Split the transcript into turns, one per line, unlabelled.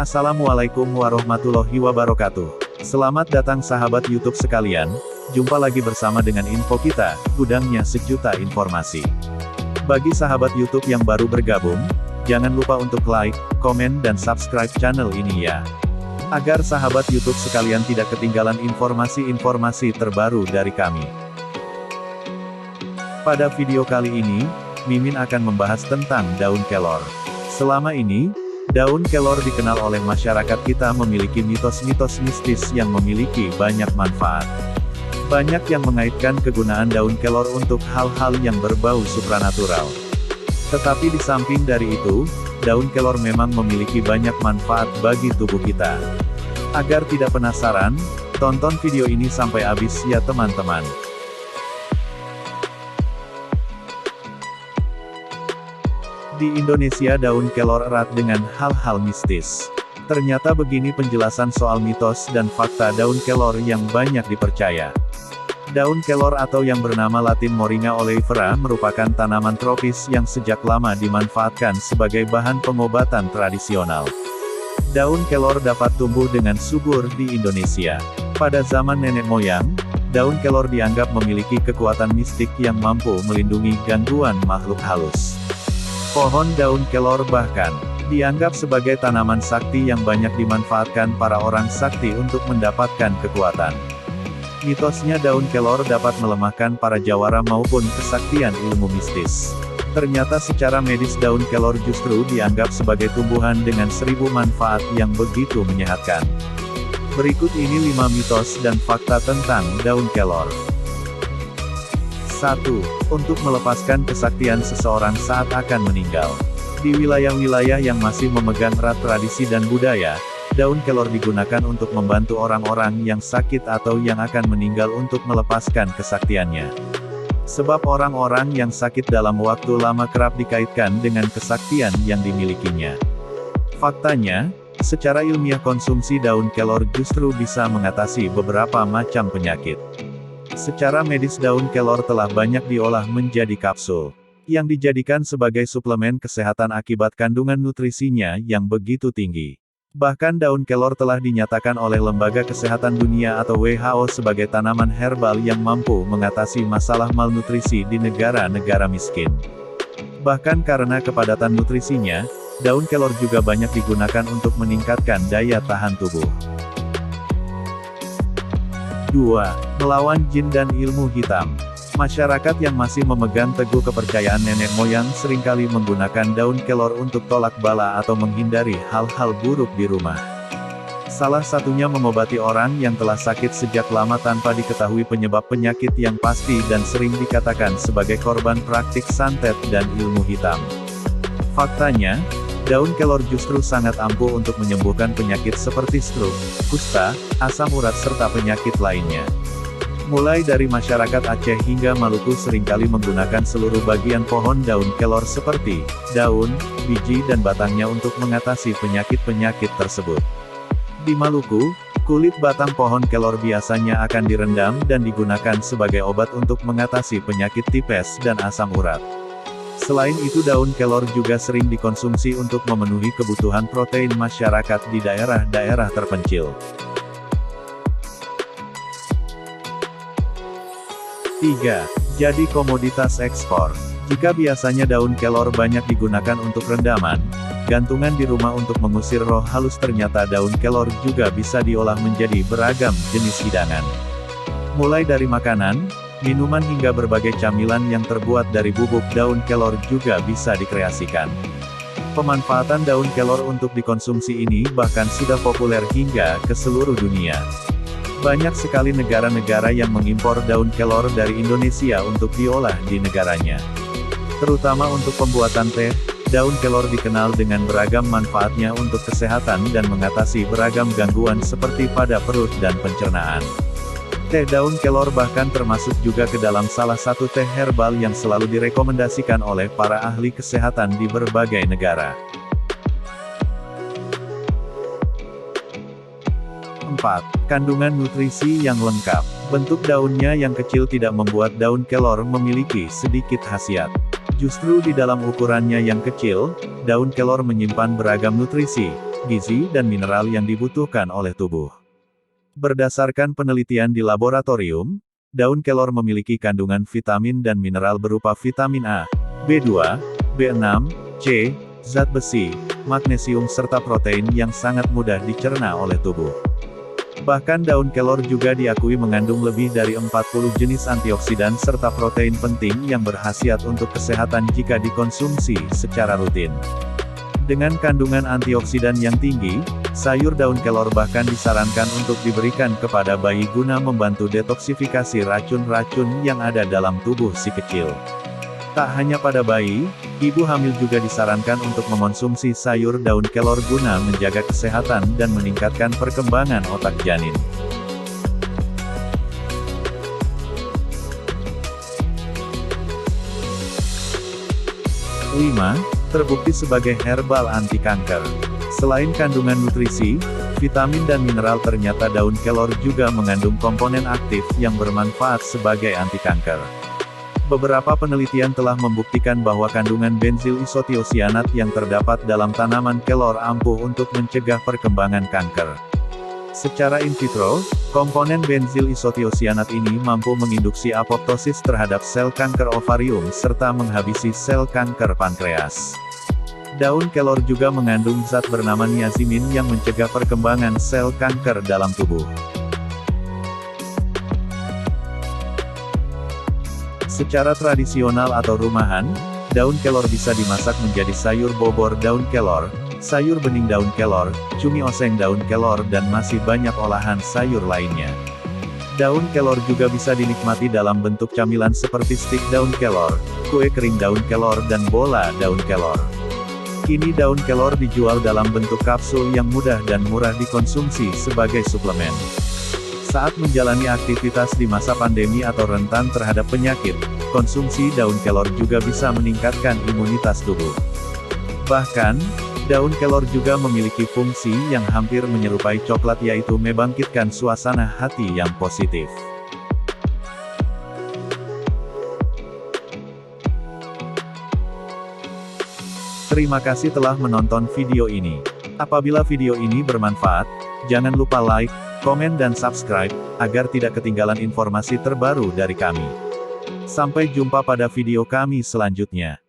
Assalamualaikum warahmatullahi wabarakatuh. Selamat datang sahabat YouTube sekalian, jumpa lagi bersama dengan info kita, gudangnya sejuta informasi. Bagi sahabat YouTube yang baru bergabung, jangan lupa untuk like, komen dan subscribe channel ini ya. Agar sahabat YouTube sekalian tidak ketinggalan informasi-informasi terbaru dari kami. Pada video kali ini, Mimin akan membahas tentang daun kelor. Selama ini, daun kelor dikenal oleh masyarakat kita memiliki mitos-mitos mistis yang memiliki banyak manfaat. Banyak yang mengaitkan kegunaan daun kelor untuk hal-hal yang berbau supranatural. Tetapi di samping dari itu, daun kelor memang memiliki banyak manfaat bagi tubuh kita. Agar tidak penasaran, tonton video ini sampai habis ya teman-teman. Di Indonesia daun kelor erat dengan hal-hal mistis. Ternyata begini penjelasan soal mitos dan fakta daun kelor yang banyak dipercaya. Daun kelor atau yang bernama Latin Moringa oleifera merupakan tanaman tropis yang sejak lama dimanfaatkan sebagai bahan pengobatan tradisional. Daun kelor dapat tumbuh dengan subur di Indonesia. Pada zaman nenek moyang, daun kelor dianggap memiliki kekuatan mistik yang mampu melindungi gangguan makhluk halus. Pohon daun kelor bahkan dianggap sebagai tanaman sakti yang banyak dimanfaatkan para orang sakti untuk mendapatkan kekuatan. Mitosnya daun kelor dapat melemahkan para jawara maupun kesaktian ilmu mistis. Ternyata secara medis daun kelor justru dianggap sebagai tumbuhan dengan 1000 manfaat yang begitu menyehatkan. Berikut ini 5 mitos dan fakta tentang daun kelor. 1. Untuk melepaskan kesaktian seseorang saat akan meninggal. Di wilayah-wilayah yang masih memegang erat tradisi dan budaya, daun kelor digunakan untuk membantu orang-orang yang sakit atau yang akan meninggal untuk melepaskan kesaktiannya. Sebab orang-orang yang sakit dalam waktu lama kerap dikaitkan dengan kesaktian yang dimilikinya. Faktanya, secara ilmiah konsumsi daun kelor justru bisa mengatasi beberapa macam penyakit. Secara medis daun kelor telah banyak diolah menjadi kapsul, yang dijadikan sebagai suplemen kesehatan akibat kandungan nutrisinya yang begitu tinggi. Bahkan daun kelor telah dinyatakan oleh Lembaga Kesehatan Dunia atau WHO sebagai tanaman herbal yang mampu mengatasi masalah malnutrisi di negara-negara miskin. Bahkan karena kepadatan nutrisinya, daun kelor juga banyak digunakan untuk meningkatkan daya tahan tubuh. 2. Melawan jin dan ilmu hitam. Masyarakat yang masih memegang teguh kepercayaan nenek moyang seringkali menggunakan daun kelor untuk tolak bala atau menghindari hal-hal buruk di rumah. Salah satunya mengobati orang yang telah sakit sejak lama tanpa diketahui penyebab penyakit yang pasti dan sering dikatakan sebagai korban praktik santet dan ilmu hitam. Faktanya, daun kelor justru sangat ampuh untuk menyembuhkan penyakit seperti stroke, kusta, asam urat serta penyakit lainnya. Mulai dari masyarakat Aceh hingga Maluku seringkali menggunakan seluruh bagian pohon daun kelor seperti daun, biji dan batangnya untuk mengatasi penyakit-penyakit tersebut. Di Maluku, kulit batang pohon kelor biasanya akan direndam dan digunakan sebagai obat untuk mengatasi penyakit tipes dan asam urat. Selain itu daun kelor juga sering dikonsumsi untuk memenuhi kebutuhan protein masyarakat di daerah-daerah terpencil. 3. Jadi komoditas ekspor. Jika biasanya daun kelor banyak digunakan untuk rendaman, gantungan di rumah untuk mengusir roh halus, ternyata daun kelor juga bisa diolah menjadi beragam jenis hidangan. Mulai dari makanan, minuman hingga berbagai camilan yang terbuat dari bubuk daun kelor juga bisa dikreasikan. Pemanfaatan daun kelor untuk dikonsumsi ini bahkan sudah populer hingga ke seluruh dunia. Banyak sekali negara-negara yang mengimpor daun kelor dari Indonesia untuk diolah di negaranya. Terutama untuk pembuatan teh, daun kelor dikenal dengan beragam manfaatnya untuk kesehatan dan mengatasi beragam gangguan seperti pada perut dan pencernaan. Teh daun kelor bahkan termasuk juga ke dalam salah satu teh herbal yang selalu direkomendasikan oleh para ahli kesehatan di berbagai negara. 4. Kandungan nutrisi yang lengkap. Bentuk daunnya yang kecil tidak membuat daun kelor memiliki sedikit khasiat. Justru di dalam ukurannya yang kecil, daun kelor menyimpan beragam nutrisi, gizi dan mineral yang dibutuhkan oleh tubuh. Berdasarkan penelitian di laboratorium, daun kelor memiliki kandungan vitamin dan mineral berupa vitamin A, B2, B6, C, zat besi, magnesium serta protein yang sangat mudah dicerna oleh tubuh. Bahkan daun kelor juga diakui mengandung lebih dari 40 jenis antioksidan serta protein penting yang berkhasiat untuk kesehatan jika dikonsumsi secara rutin. Dengan kandungan antioksidan yang tinggi, sayur daun kelor bahkan disarankan untuk diberikan kepada bayi guna membantu detoksifikasi racun-racun yang ada dalam tubuh si kecil. Tak hanya pada bayi, ibu hamil juga disarankan untuk mengonsumsi sayur daun kelor guna menjaga kesehatan dan meningkatkan perkembangan otak janin. Terbukti sebagai herbal anti kanker. Selain kandungan nutrisi, vitamin dan mineral, ternyata daun kelor juga mengandung komponen aktif yang bermanfaat sebagai anti kanker. Beberapa penelitian telah membuktikan bahwa kandungan benzil isotiosianat yang terdapat dalam tanaman kelor ampuh untuk mencegah perkembangan kanker. Secara in vitro, komponen benzil isotiosianat ini mampu menginduksi apoptosis terhadap sel kanker ovarium serta menghabisi sel kanker pankreas. Daun kelor juga mengandung zat bernama niazimin yang mencegah perkembangan sel kanker dalam tubuh. Secara tradisional atau rumahan, daun kelor bisa dimasak menjadi sayur bobor daun kelor, sayur bening daun kelor, cumi oseng daun kelor dan masih banyak olahan sayur lainnya. Daun kelor juga bisa dinikmati dalam bentuk camilan seperti stik daun kelor, kue kering daun kelor dan bola daun kelor. Kini daun kelor dijual dalam bentuk kapsul yang mudah dan murah dikonsumsi sebagai suplemen. Saat menjalani aktivitas di masa pandemi atau rentan terhadap penyakit, konsumsi daun kelor juga bisa meningkatkan imunitas tubuh. Bahkan, daun kelor juga memiliki fungsi yang hampir menyerupai coklat, yaitu membangkitkan suasana hati yang positif. Terima kasih telah menonton video ini. Apabila video ini bermanfaat, jangan lupa like, komen dan subscribe, agar tidak ketinggalan informasi terbaru dari kami. Sampai jumpa pada video kami selanjutnya.